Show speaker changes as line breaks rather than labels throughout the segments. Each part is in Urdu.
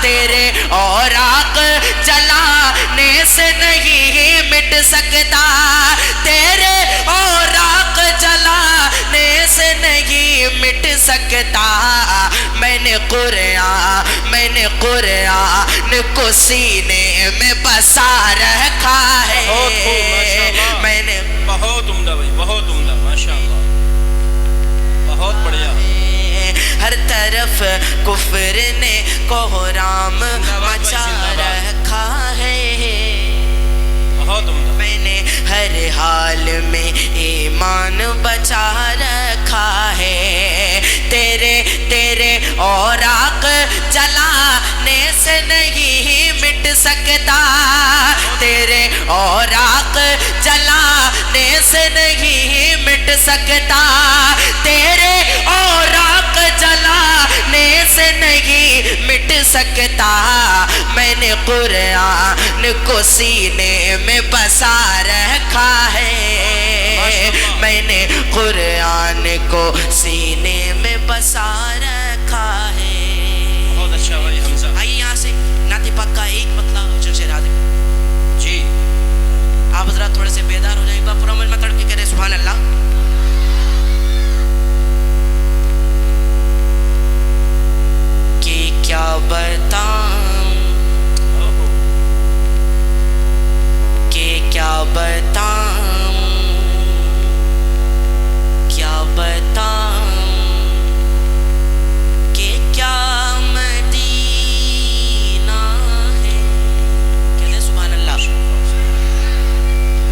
تیرے اوراق جلانے سے نہیں مٹ سکتا، تیرے اوراق جلانے سے نہیں مٹ سکتا۔ میں نے قرآن کو سینے میں بسا رکھا ہے۔ میں نے
بہت عمدہ بھائی، بہت عمدہ، ماشاءاللہ، بہت بڑھیا۔
ہر طرف کفر نے کوہرام مچا رکھا ہے،
بہت عمدہ۔
میں نے ہر حال میں ایمان بچا رکھا ہے۔ تیرے اوراق جلانے سے نہیں مٹ سکتا، تیرے اوراق جلانے سے نہیں مٹ سکتا، تیرے اوراق جلانے سے نہیں مٹ سکتا۔ میں نے قرآن کو سینے میں بسا رکھا ہے، میں نے قرآن کو سینے میں بسا رکھا ہے۔
بہت اچھا بھائی حمزہ۔
آئیے یہاں سے نعت پاک کا ایک مطلب شیر حاضر
جی،
آپ حضرات تھوڑے سے بیدار ہو جائیں، ایک بار پورا مجمع تڑپ کے کرے سبحان اللہ۔ کہ کیا بتاؤں، کہ کیا بتاؤں، کیا بتاؤں، کہ کیا مدینہ ہے۔ کہتے ہیں سبحان اللہ۔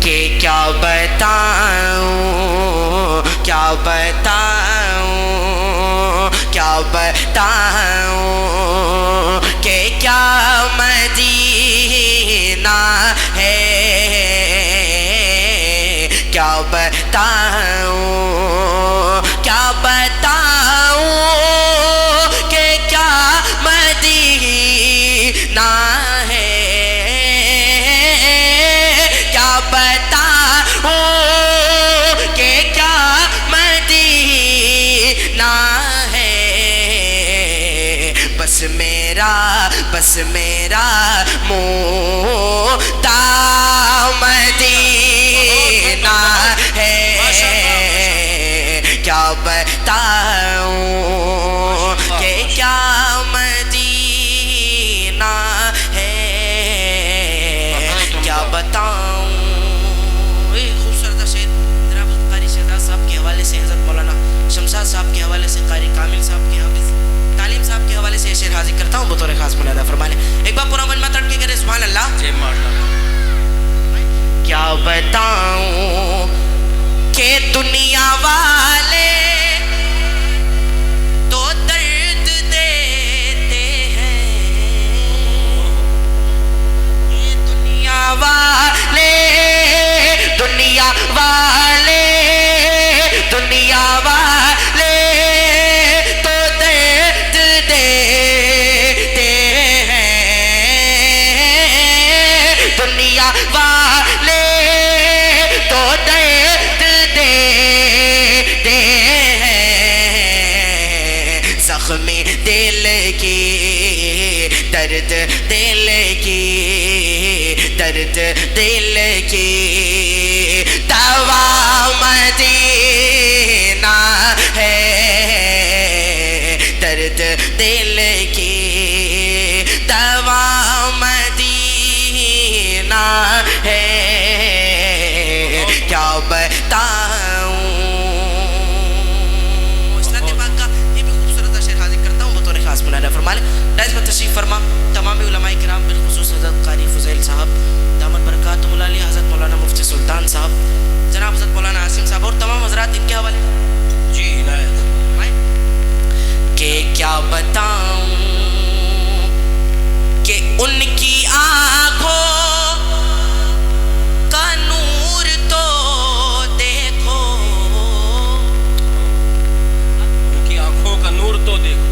کہ کیا بتاؤں، کیا بتاؤں، کیا بتاؤں، کہ کیا مدینہ ہے، کیا بتاؤں، کیا بتاؤں، کہ کیا مدینہ ہے، کیا بتاؤں، کہ کیا مدینہ ہے۔ بس میرا مدعا مدینہ ہے، کیا بتاؤں کہ کیا مدینہ ہے، کیا بتاؤں۔ ایک خوبصورت شعر جناب قاری شہزاد صاحب کے حوالے سے، حضرت مولانا شمشاد صاحب کے حوالے سے، قاری کامل صاحب کے حافظ تعلیم صاحب کے حوالے سے شعر حاضر کرتا ہوں بطور خاص منادہ فرمانے۔ ایک بار پورا مجمع تڑپ کے کرے سبحان اللہ۔ کیا بتاؤں کہ دنیا والے تو درد دیتے ہیں، یہ دنیا والے، دنیا والے، دنیا والے تو درد دیتے ہیں، دنیا والے تو درد دیتے ہیں، زخم دل کی، درد دل کی، درد دل کی دوا مدینہ ہے، درد دل کی دوا مدینہ ہے، کیا بتاؤں۔ اس نعت پاک کا یہ بھی خوبصورت شعر حاضر کرتا ہوں بطور خاص منادہ فرمانے۔ ڈائز میں تشریف فرما تمام علماء کرام، بالخصوص حضرت قاری فضیل صاحب دامت برکاتہم العالیہ، حضرت مولانا مفتی سلطان صاحب، جناب حضرت مولانا عاصم صاحب اور تمام حضرات ان کے حوالے
جی عنایت۔
کہ کیا بتاؤں کہ ان کی آنکھوں کا نور تو دیکھو،
ان کی آنکھوں کا نور تو دیکھو،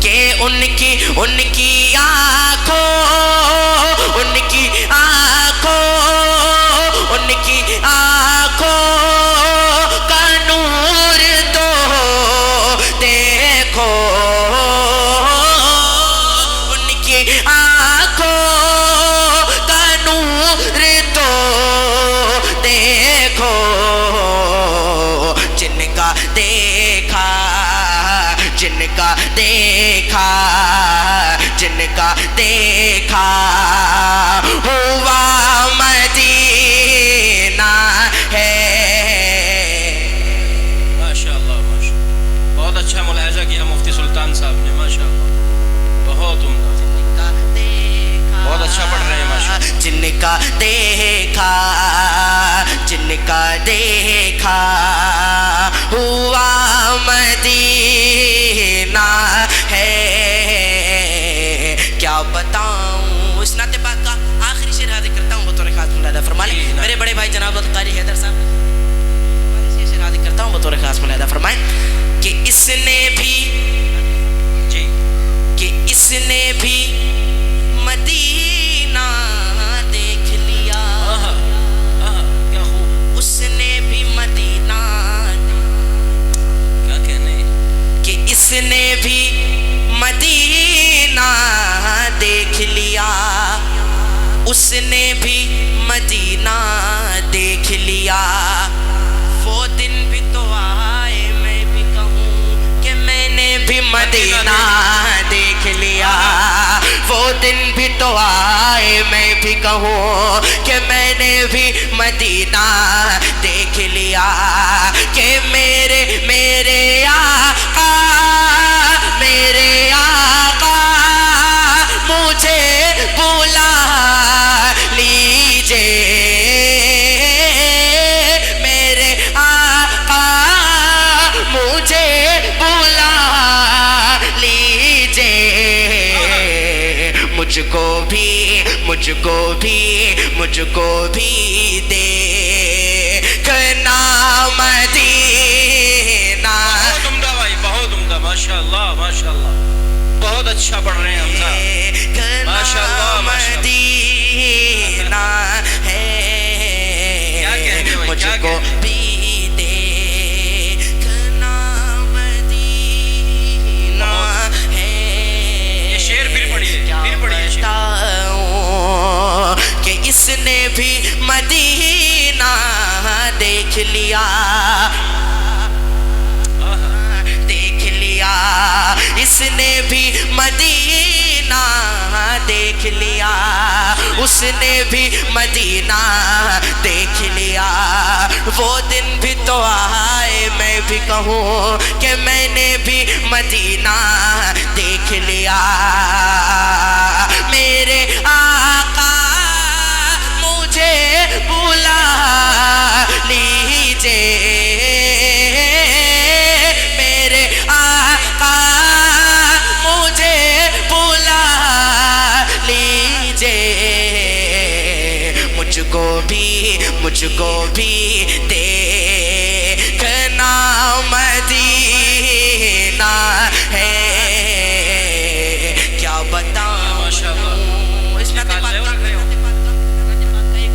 کہ ان کی آنکھوں، ان کی آنکھوں، ان کی آنکھوں کا نور تو دیکھو، ان کی آنکھوں کا نور تو دیکھو، جن کا دیکھا، جن کا دیکھا، جن کا دیکھا ہوا مدینہ ہے۔
ماشاء اللہ ماشاء اللہ، بہت اچھا ملاحظہ کیا مفتی سلطان صاحب نے، ماشاء اللہ بہت عمدہ، بہت اچھا پڑھ رہے ہیں ماشاء اللہ۔
جن کا دیکھا، جن کا دیکھا ہوا مدینہ ہے، کیا بتاؤں۔ اس نعت پاک کا آخری شعر حاضر کرتا ہوں بطور خاص ملاحظہ فرما لیں میرے بڑے بھائی جناب القاری حیدر صاحب، یہ شعر حاضر کرتا ہوں بطور خاص ملاحظہ فرمائیں کہ اس نے بھی،
جی
کہ اس نے بھی مدینہ دیکھ لیا،
کیا خوب،
اس نے بھی مدینہ،
کیا کہنے،
کہ اس نے بھی مدینہ دیکھ لیا، اس نے بھی مدینہ دیکھ لیا، وہ دن بھی تو آئے میں بھی کہوں کہ میں نے بھی مدینہ دیکھ لیا، وہ دن بھی تو آئے میں بھی کہوں کہ میں نے بھی مدینہ دیکھ لیا، کہ میرے آقا، میرے آقا مجھے بلا لیجئے، میرے آقا مجھے بلا لیجئے، مجھ کو بھی، مجھ کو بھی، مجھ کو بھی دیکھنا مدینہ۔
بہت عمدہ بھائی، بہت عمدہ، ماشاء اللہ ماشاء اللہ، بہت اچھا پڑھ رہے ہیں حمزہ، ماشاء اللہ ماشاء اللہ۔
مدینہ ہے،
کیا کہنے بھائی،
مجھ
کیا
کو
کہنے؟
بھی دیکھنا مدینہ ہے۔
یہ شعر پھر پڑھیے، پھر پڑھیے شعر۔
بتاؤں کہ اس نے بھی مدینہ دیکھ لیا، دیکھ لیا، اس نے بھی مدینہ دیکھ لیا، اس نے بھی مدینہ دیکھ لیا، وہ دن بھی تو آئے میں بھی کہوں کہ میں نے بھی مدینہ دیکھ لیا، میرے آقا مجھے بلا لیجئے، میرے آقا مجھے بلا لیجئے، مجھ کو بھی، مجھ کو بھی دیکھنا مدینہ ہے، کیا بتاؤں۔
ماشاء اللہ،
اس نعت پاک کا ایک اور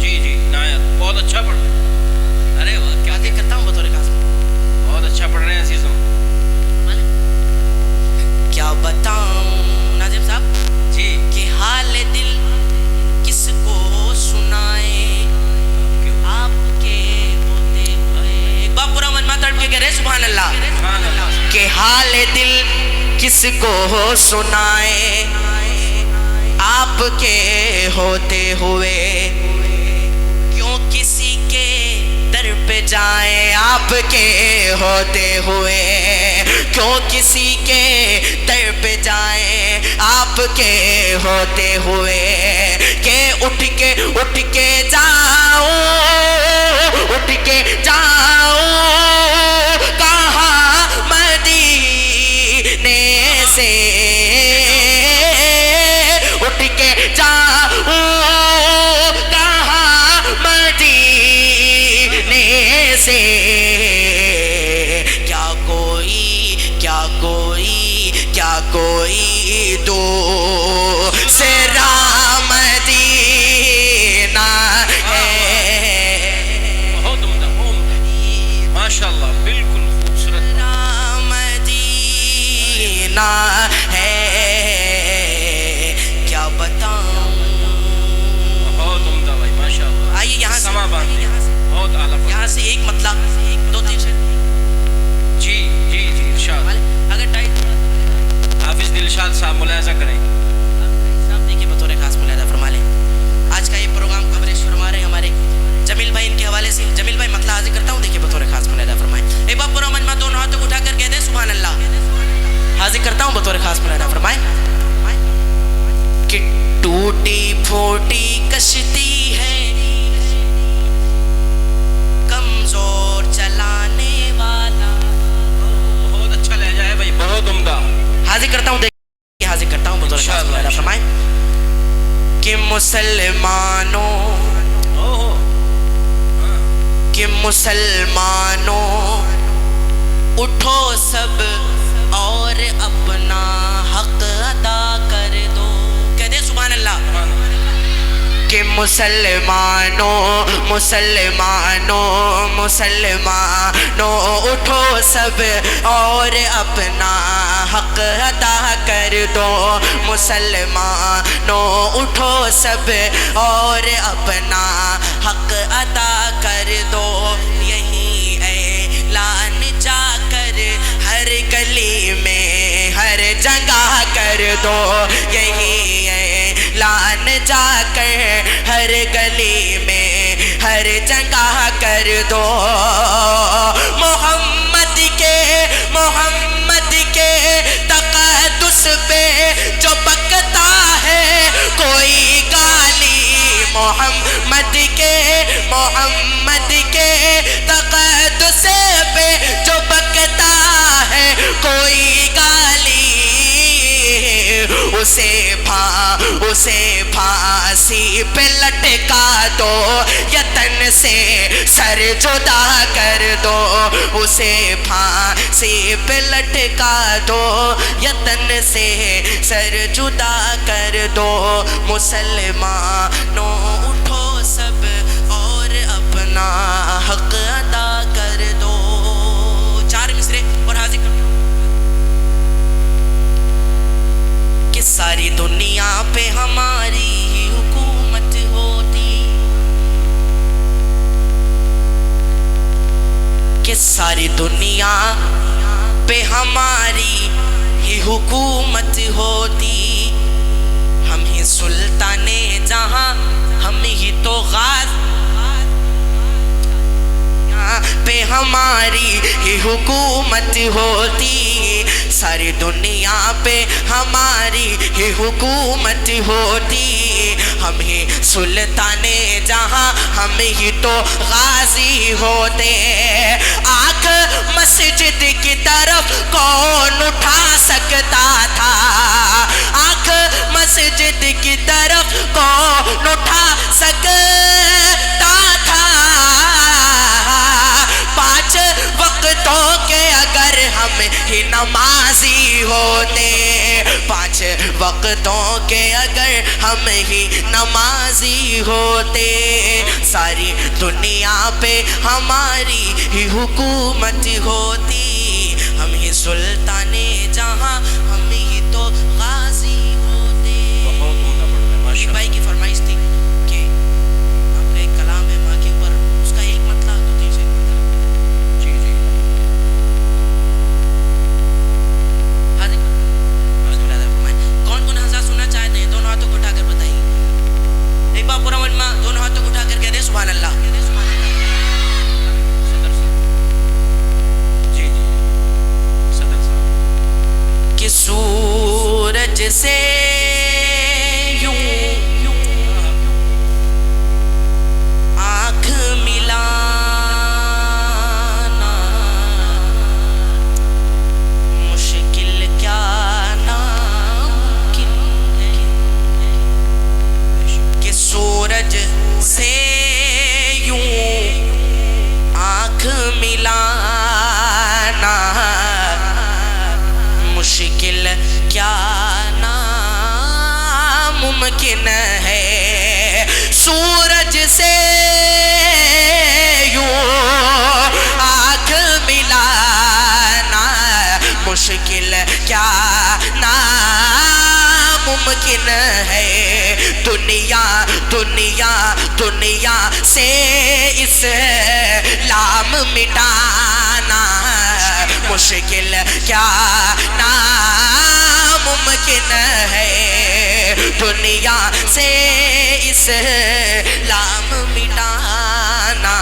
جی جی نایت، بہت اچھا پڑھ رہے ہیں، ارے واہ کیا
شعر کرتا ہوں بطور خاص،
بہت اچھا پڑھ رہے ہیں عزیزوں۔
کیا بتاؤں ناظم صاحب
جی
کہ حال دل کس کو سنائے، آپ کے ہوتے ہوئے، ایک بار پورا مجمع تڑپ کے کہہ رہے سبحان اللہ،
سبحان اللہ،
کہ حال دل کس کو سنائے، آپ کے ہوتے ہوئے، کیوں کسی کے در پہ جائیں، آپ کے ہوتے ہوئے، کیوں کسی کے در پہ جائیں، آپ کے ہوتے ہوئے، کہ اٹھ کے جاؤں، اٹھ کے جاؤں کہاں مدینے سے، اٹھ کے جاؤں کہاں مدینے سے، کیا کوئی، کیا کوئی، کیا کوئی دوسرا مدینہ ہے،
بہت عمدہ، بہت عمدہ، ماشاء اللہ، بالکل خوبصورت،
مدینہ ہے، ایک مطلب دو تین سے
جی جی جی ارشاد
اگر ٹائم
حافظ دلشاد صاحب ملاحظہ کریں
صاحب دیکھیے بطور خاص ملاحظہ فرما لیں آج کا یہ پروگرام کوریج فرما رہے ہیں ہمارے جمیل بھائی ان کے حوالے سے جمیل بھائی مطلب حاضر کرتا ہوں دیکھیے بطور خاص ملاحظہ فرمائیں ایک بار پورا مجمع دونوں ہاتھوں کو اٹھا کر کہہ دیں سبحان اللہ حاضر کرتا ہوں بطور خاص ملاحظہ فرمائیں کہ ٹوٹی پھوٹی کشتی ہے کمزور چلانے والا
بہت اچھا لہجہ ہے بھائی بہت عمدہ
حاضر کرتا ہوں دیکھیے حاضر کرتا ہوں بطور خاص ملاحظہ فرمائیں کہ مسلمانوں اٹھو سب اور اپنا حق ادا کر دو کہہ دیں سبحان اللہ کہ مسلمانوں اٹھو سب اور اپنا حق ادا کر دو مسلمانوں اٹھو سب اور اپنا حق ادا کر دو یہی اعلان جا کر ہر گلی میں ہر جگہ کر دو یہی اعلان جا کر ہر گلی میں ہر جگہ کر دو محمد کے تقدس پہ جو بکتا ہے کوئی گالی محمد کے تقدس پہ جو بکتا ہے کوئی گالی اسے پھانسی پہ لٹکا دو یتن سے سر جدا کر دو اسے پھانسی پہ لٹکا دو یتن سے سر جدا کر دو مسلمانوں اٹھو سب اور اپنا حق ادا کر دو چار مصرے اور حاضر کر دو کہ ساری دنیا پہ ہماری ہی حکومت ہوتی کہ ساری دنیا پہ ہماری ہی حکومت ہوتی ہم ہی سلطان جہاں ہم ہی تو غاز پہ ہماری ہی حکومت ہوتی ساری دنیا پہ ہماری ہی حکومت ہوتی ہم ہی سلطان جہاں ہم ہی تو غازی ہوتے آنکھ مسجد کی طرف کون اٹھا سکتا تھا آنکھ مسجد کی طرف کون اٹھا سکتا تھا پانچ وقتوں کے اگر ہم ہی نمازی ہوتے پانچ وقتوں کے اگر ہم ہی نمازی ہوتے ساری دنیا پہ ہماری ہی حکومت ہوتی ہم ہی سلطان جہاں ہم ہی تو غازی ہوتے ایک بھائی کی فرمائش تھی کہ آپ کا ایک کلام ہے ماں کے اوپر اس کا ایک مطلب دو تین سے
جی جی
کون کون حضرات سننا چاہتے ہیں دونوں ہاتھوں کو اٹھا کر بتائیے ایک بار پورا مجمع دونوں ہاتھوں کو اٹھا کر کہہ دیں سبحان اللہ
جی جی صدر صاحب
کہ سورج سے یوں آنکھ ملانا مشکل کیا ناممکن ہے کہ سورج سے یوں آنکھ ملانا مشکل کیا ناممکن ہے سورج سے یوں آنکھ ملانا مشکل کیا ناممکن ممکن ہے دنیا دنیا دنیا سے اسلام مٹانا مشکل کیا ناممکن ہے دنیا سے اسلام مٹانا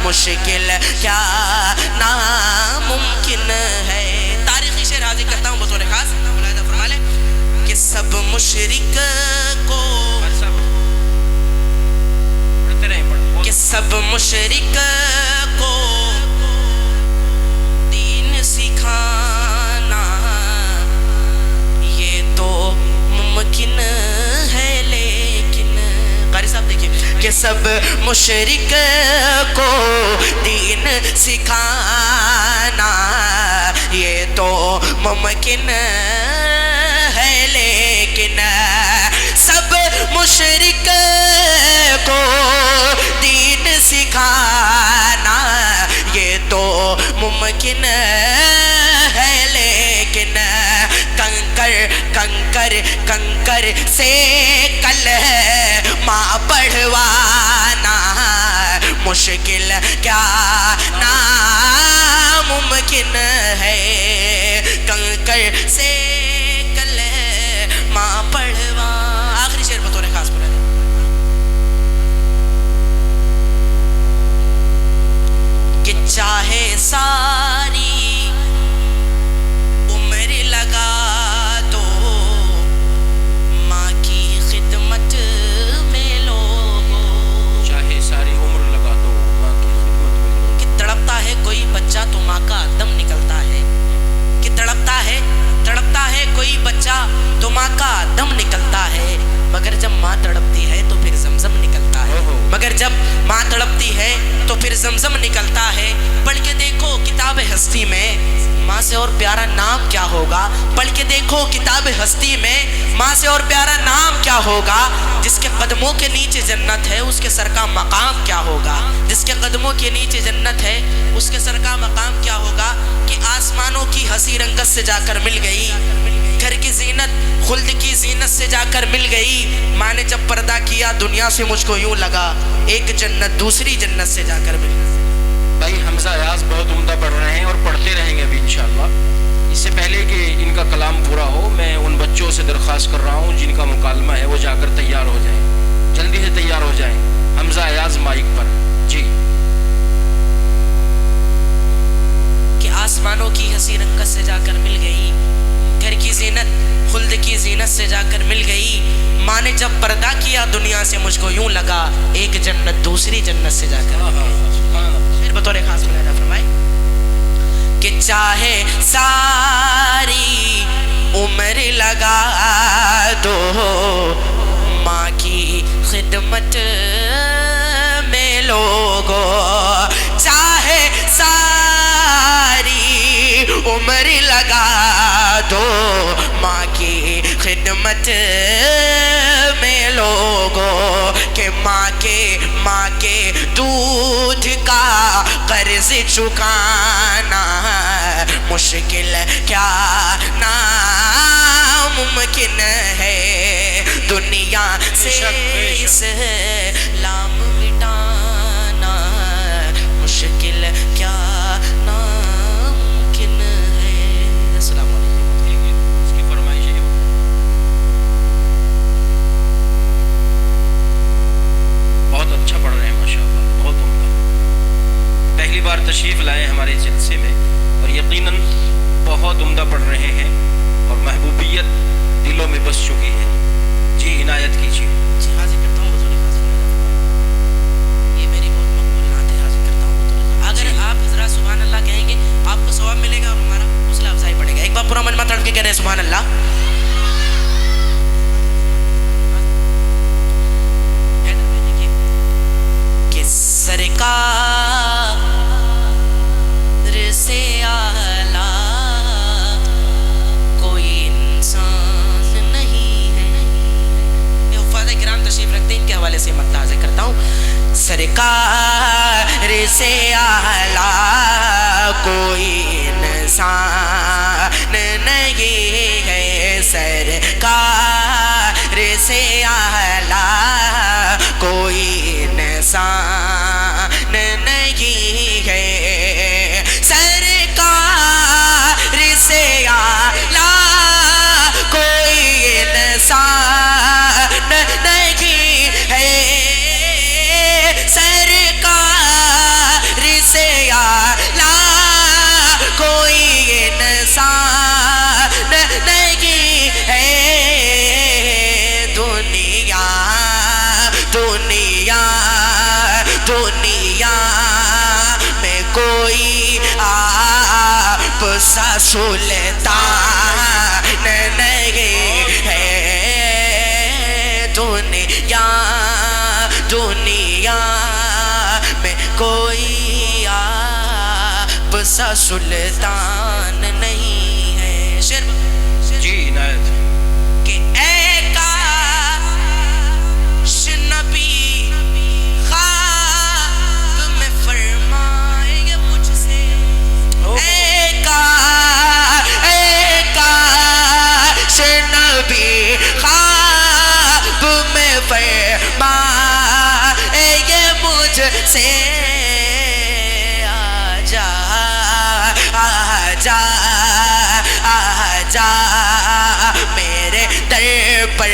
مشکل کیا ناممکن ہے تاریخی شعر حاضر کرتا ہوں بطور خاص ملاحظہ فرما لیں کہ سب مشرک کو کہ سب مشرک کو دین سکھانا یہ تو ممکن ہے لیکن قاری صاحب دیکھیں کہ سب مشرک کو دین سکھانا یہ تو ممکن ہے لیکن سب مشرک کو دین سکھانا یہ تو ممکن ہے لیکن کنکر سے کلمہ پڑھوانا مشکل کیا ناممکن ہے کنکر سے کلمہ پڑھوانا آخری شعر بطور خاص پڑھا ہے کہ چاہے ساری عمر لگا دو ماں کی خدمت میں لوگو چاہے ساری عمر لگا دو ماں کی خدمت میں لوگو کہ تڑپتا ہے کوئی بچہ تو ماں کا دم نکلتا ہے کہ تڑپتا ہے کوئی بچہ تو ماں کا دم نکلتا ہے مگر جب ماں تڑپتی ہے تو پھر زمزم نکلتا ہے مگر جب ماں تڑپتی ہے تو پھر زمزم نکلتا ہے پڑھ کے دیکھو کتاب ہستی میں ماں سے اور پیارا نام کیا ہوگا پڑھ کے دیکھو کتاب ہستی میں ماں سے اور پیارا نام کیا ہوگا جس کے قدموں کے نیچے جنت ہے اس کے سر کا مقام کیا ہوگا جس کے قدموں کے نیچے جنت ہے اس کے سر کا مقام کیا ہوگا کہ آسمانوں کی ہنسی رنگت سے جا کر مل گئی گھر کی زینت خلد کی زینت سے جا کر مل گئی ماں نے جب پردہ کیا دنیا سے مجھ کو یوں لگا ایک جنت دوسری جنت سے جا کر مل گئی
بھائی حمزہ ایاز بہت عمدہ پڑھ رہے ہیں اور پڑھتے رہیں گے ابھی انشاءاللہ اس سے پہلے کہ ان کا کلام پورا ہو میں ان بچوں سے درخواست کر رہا ہوں جن کا مکالمہ ہے وہ جا کر تیار ہو جائیں جلدی سے تیار ہو جائیں حمزہ ایاز مائک پر جی
کہ آسمانوں کی ہنسی رنگت سے جا کر مل گئی گھر کی زینت خلد کی زینت سے جا کر مل گئی ماں نے جب پردہ کیا دنیا سے مجھ کو یوں لگا ایک جنت دوسری جنت سے جا کر پھر بطور خاص ملاحظہ فرمائے کہ چاہے ساری عمر لگا دو ماں کی خدمت میں لوگو چاہے ساری عمر لگا دو ماں کی خدمت میں لوگو کہ ماں کے دودھ کا قرض چکانا مشکل کیا ناممکن ہے دنیا سے اسلام مٹانا مشکل کیا ناممکن ہے السلام علیکم
اس کی فرمائش ہے بہت اچھا پڑھ رہے ہیں ماشاءاللہ بہت عمدہ پہلی بار تشریف لائے ہمارے جلسے میں اور یقیناً بہت عمدہ پڑھ رہے ہیں اور محبوبیت دلوں میں بس چکی ہے جی عنایت کیجیے
جی حاضر کرتا ہوں بطور خاص یہ میری بہت مقبول نعت ہے حاضر کرتا ہوں بطور خاص اگر آپ حضرات سبحان اللہ کہیں گے آپ کو ثواب ملے گا اور ہمارا حوصلہ افزائی پڑے گا ایک بار پورا مجمع تڑپ کے کہہ رہے ہیں سبحان اللہ کہ سرکار سے اعلیٰ کوئی انسان نہیں ہے یہ حفاظ کرام تشریف رکھتے ہیں ان کے حوالے سے مقطع حاضر کرتا ہوں سرکار سے اعلیٰ کوئی انسان نہیں ہے سرکار سے اعلیٰ کوئی انسان نہیں ہے، سرکار سے اعلیٰ کوئی انسان نہیں ہے، سرکار سے اعلیٰ کوئی انسان نہیں ہے۔ دنیا دنیا دنیا میں کوئی آپ سا سلطان نہیں ہے، دنیا دنیا میں کوئی آپ سا سلطان نہیں ہے۔ شعر
جی عنایت
کہ اے کاش نبی خواب میں فرمائے مجھ سے، اے کاش نبی خواب میں فرمائے مجھ سے، آجا آجا آجا میرے در پر